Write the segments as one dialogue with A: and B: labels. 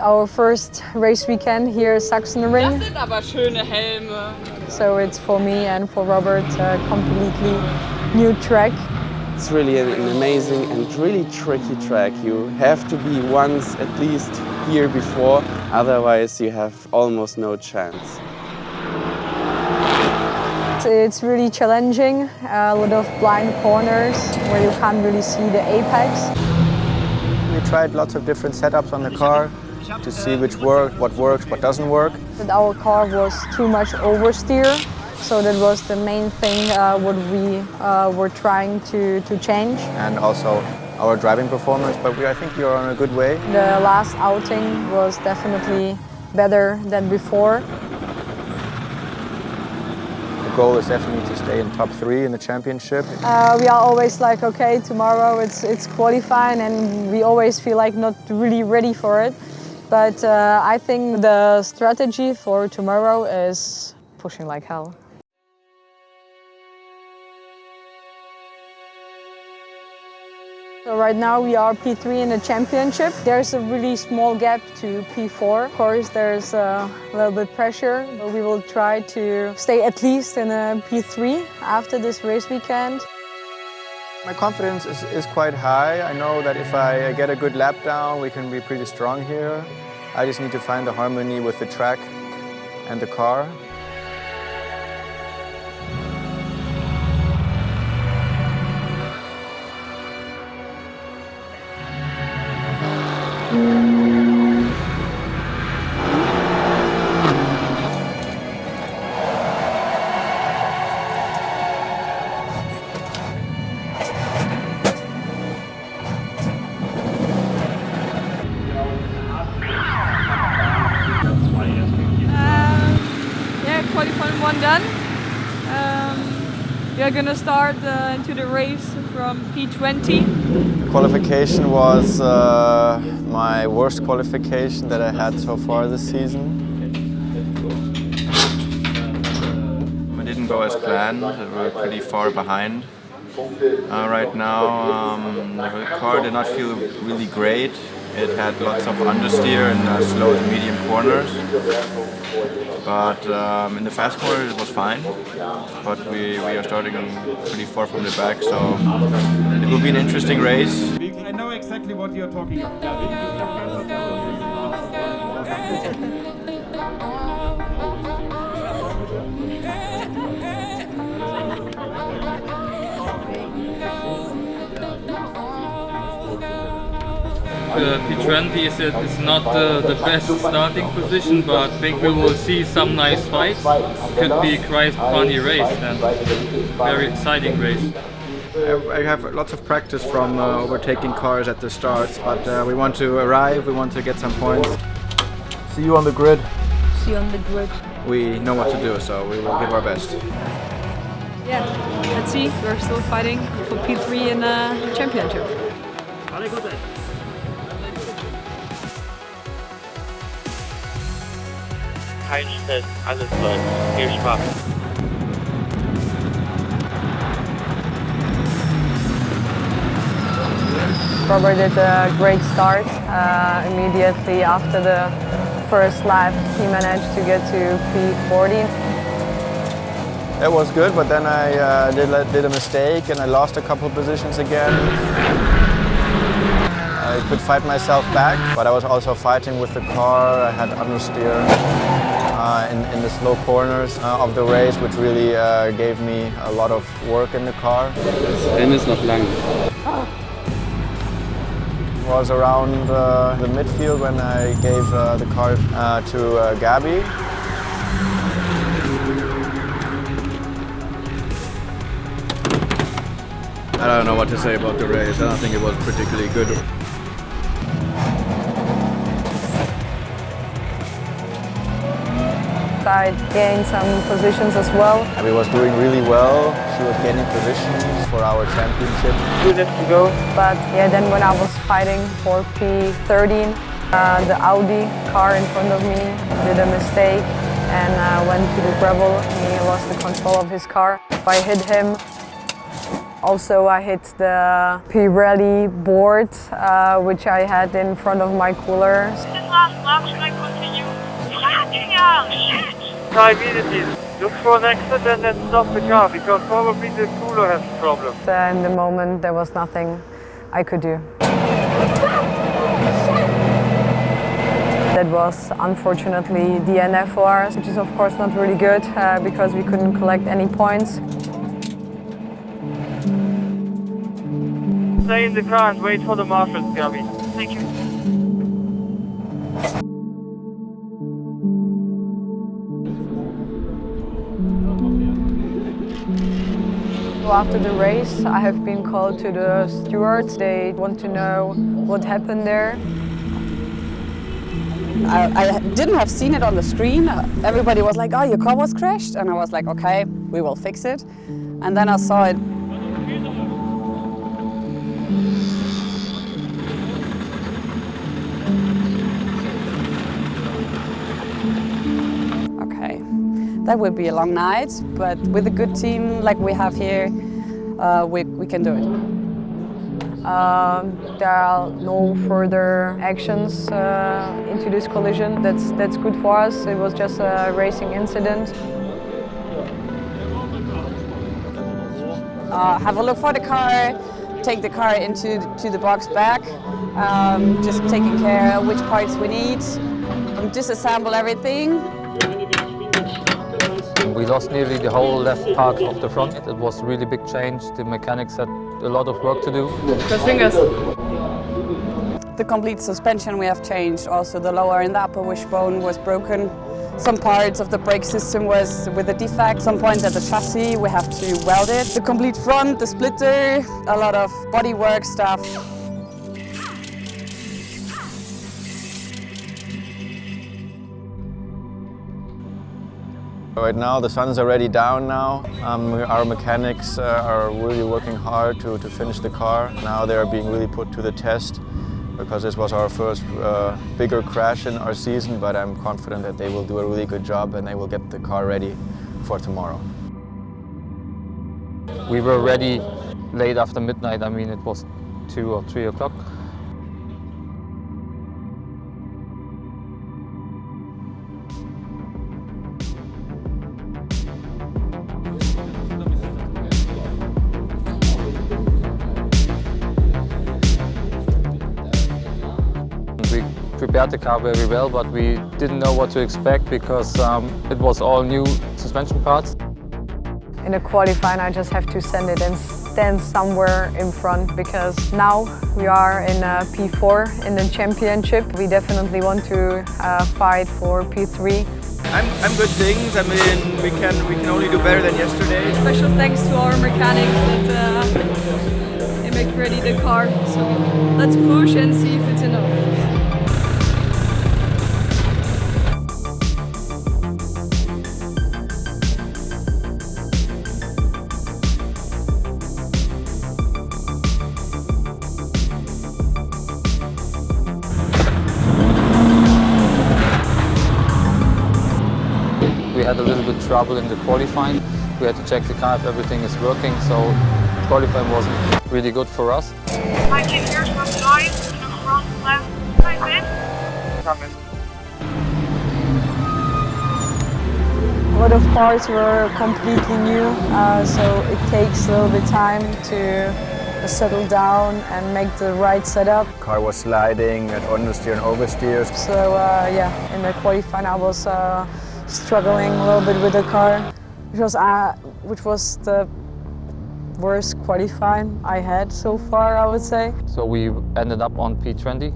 A: our first race weekend here at Sachsenring.
B: Das sind aber schöne Helme.
A: So it's for me and for Robert a completely new track.
C: It's really an amazing and really tricky track. You have to be once at least here before, otherwise you have almost no chance.
A: It's really challenging, a lot of blind corners where you can't really see the apex.
D: We tried lots of different setups on the car to see which worked, what doesn't work.
A: That our car was too much oversteer, so that was the main thing what we were trying to change.
D: And also our driving performance, but I think we are on a good way.
A: The last outing was definitely better than before.
D: The goal is definitely to stay in top 3 in the championship.
A: We are always like, okay, tomorrow it's qualifying, and we always feel like not really ready for it. But I think the strategy for tomorrow is pushing like hell. So right now we are P3 in the championship. There's a really small gap to P4. Of course, there's a little bit pressure, but we will try to stay at least in a P3 after this race weekend.
D: My confidence is quite high. I know that if I get a good lap down, we can be pretty strong here. I just need to find the harmony with the track and the car.
B: Qualifying 1 done. We are gonna start into the race from P20.
D: Qualification was my worst qualification that I had so far this season. It didn't go as planned. We were pretty far behind. Right now, the car did not feel really great. It had lots of understeer and slow to medium corners. But in the fast corner it was fine. But we are starting pretty far from the back, so it will be an interesting race.
E: I know exactly what you're talking about.
F: P20 is not the best starting position, but I think we will see some nice fights. Could be quite funny race and very exciting race.
D: I have lots of practice from overtaking cars at the starts, but we want to arrive, we want to get some points. See you on the grid.
A: See you on the grid.
D: We know what to do, so we will give our best.
A: Yeah, let's see. We're still fighting for P3 in the championship.
G: Kein Stress, alles läuft. Viel Spaß.
A: Robert did a great start. Immediately after the first lap, he managed to get to P40.
D: That was good, but then I did a mistake and I lost a couple positions again. I could fight myself back, but I was also fighting with the car. I had understeer in the slow corners of the race, which really gave me a lot of work in the car.
C: Das Rennen ist noch lang.
D: It was around the midfield when I gave the car to Gabi. I don't know what to say about the race. I don't think it was particularly good.
A: I gained some positions as well.
D: Gabi was doing really well. She was gaining positions for our championship.
G: Good to go.
A: But yeah, then when I was fighting for P13, the Audi car in front of me did a mistake and went to the gravel. He lost the control of his car. I hit him Also, I hit the Pirelli board, which I had in front of my cooler.
G: This last lap, should I continue? Shit!
H: Try immediately. Look for an exit and then stop the car, because probably the cooler has a problem.
A: In the moment, there was nothing I could do. That was unfortunately DNF for us, which is of course not really good because we couldn't collect any points.
H: Stay in the car and wait for the marshals, Gabi.
G: Thank you.
A: After the race, I have been called to the stewards. They want to know what happened there.
I: I didn't have seen it on the screen. Everybody was like, oh, your car was crashed. And I was like, okay, we will fix it. And then I saw it. Okay, that would be a long night, but with a good team like we have here, we can do it.
A: There are no further actions into this collision. That's good for us. It was just a racing incident.
I: Have a look for the car, take the car into the box back, just taking care of which parts we need, disassemble everything.
F: We lost nearly the whole left part of the front. It was a really big change. The mechanics had a lot of work to do.
B: Cross fingers.
I: The complete suspension we have changed. Also the lower and the upper wishbone was broken. Some parts of the brake system was with a defect. Some points at the chassis we have to weld it. The complete front, the splitter, a lot of bodywork stuff.
D: Right now the sun's already down now. Our mechanics are really working hard to finish the car. Now they are being really put to the test because this was our first bigger crash in our season, but I'm confident that they will do a really good job and they will get the car ready for tomorrow.
F: We were ready late after midnight. I mean, it was 2 or 3 o'clock. Prepared the car very well, but we didn't know what to expect because it was all new suspension parts.
A: In the qualifying, I just have to send it and stand somewhere in front because now we are in P4 in the championship. We definitely want to fight for P3.
D: I'm good things. I mean, we can only do better than yesterday.
B: Special thanks to our mechanics that they make ready the car. So let's push and see if it's enough.
F: We had a little bit of trouble in the qualifying. We had to check the car if everything is working, so qualifying wasn't really good for us.
G: I can hear some noise in the front left side.
A: A lot of parts were completely new, so it takes a little bit of time to settle down and make the right setup.
D: The car was sliding at understeer and oversteer.
A: So yeah, in the qualifying I was struggling a little bit with the car, which was the worst qualifying I had so far, I would say.
F: So we ended up on P20.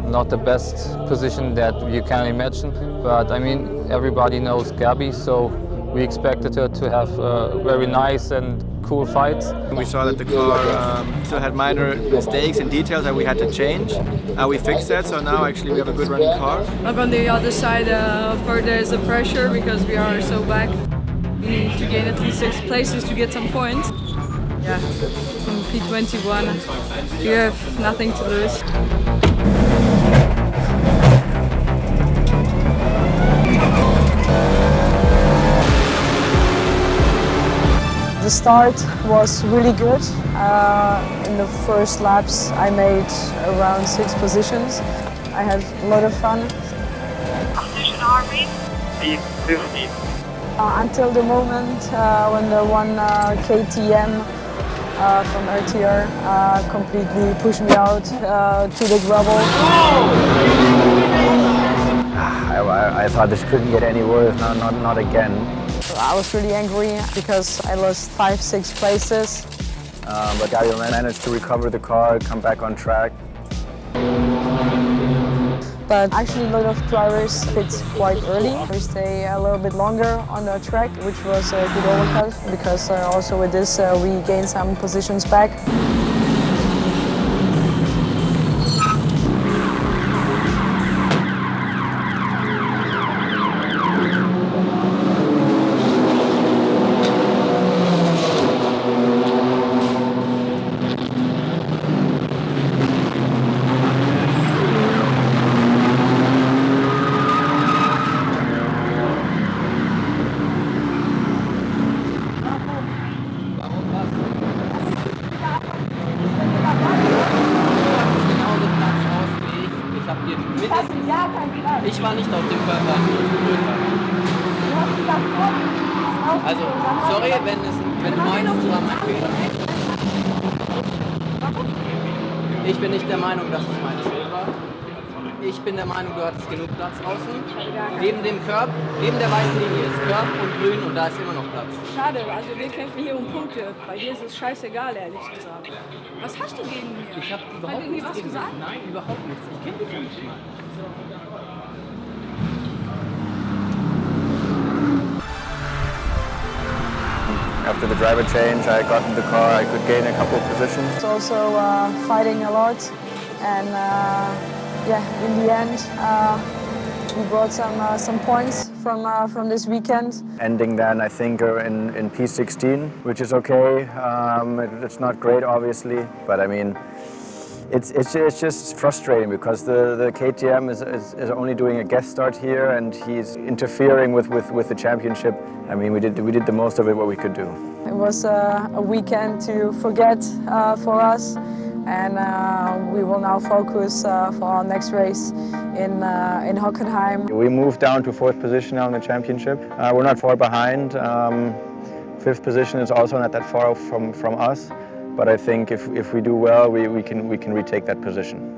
F: Not the best position that you can imagine, but I mean, everybody knows Gabi, so we expected her to have very nice and cool fights.
D: We saw that the car still had minor mistakes and details that we had to change. We fixed that, so now actually we have a good running car.
B: Look, on the other side, of course, there is a pressure because we are so back. We need to gain at least 6 places to get some points. Yeah, from P21, you have nothing to lose.
A: The start was really good. In the first laps I made around 6 positions. I had a lot of fun.
H: Position Army? P15.
A: Until the moment when the one KTM from RTR completely pushed me out to the gravel.
J: I thought this couldn't get any worse, not again.
A: I was really angry because I lost 5-6 places.
J: But Gabriela managed to recover the car, come back on track.
A: But actually a lot of drivers pit quite early. We stay a little bit longer on the track, which was a good overcut because also with this we gained some positions back.
K: Ich war nicht auf dem Körper, also sorry, wenn du meinst, es war mein Fehler. Ich bin nicht der Meinung, dass es meine Schuld war. Ich bin der Meinung, du hattest genug Platz außen. Neben dem Curb, neben der weißen Linie ist Curb und grün und da ist immer noch Platz.
B: Schade, also wir kämpfen hier um Punkte. Bei dir ist es scheißegal, ehrlich gesagt. Was hast du gegen mich?
K: Ich habe überhaupt nichts gesagt. Nein, überhaupt nichts. Ich kenne dich nicht mal.
J: After the driver change, I got in the car, I could gain a couple of positions.
A: It's also fighting a lot, and yeah, in the end we brought some points from this weekend.
J: Ending then, I think, in P16, which is okay. It's not great, obviously, but I mean, it's just frustrating because the KTM is only doing a guest start here and he's interfering with the championship. I mean, we did the most of it what we could do.
A: It was a weekend to forget for us, and we will now focus for our next race in Hockenheim.
J: We moved down to 4th position now in the championship. We're not far behind. 5th position is also not that far from us. But I think if we do well, we can retake that position.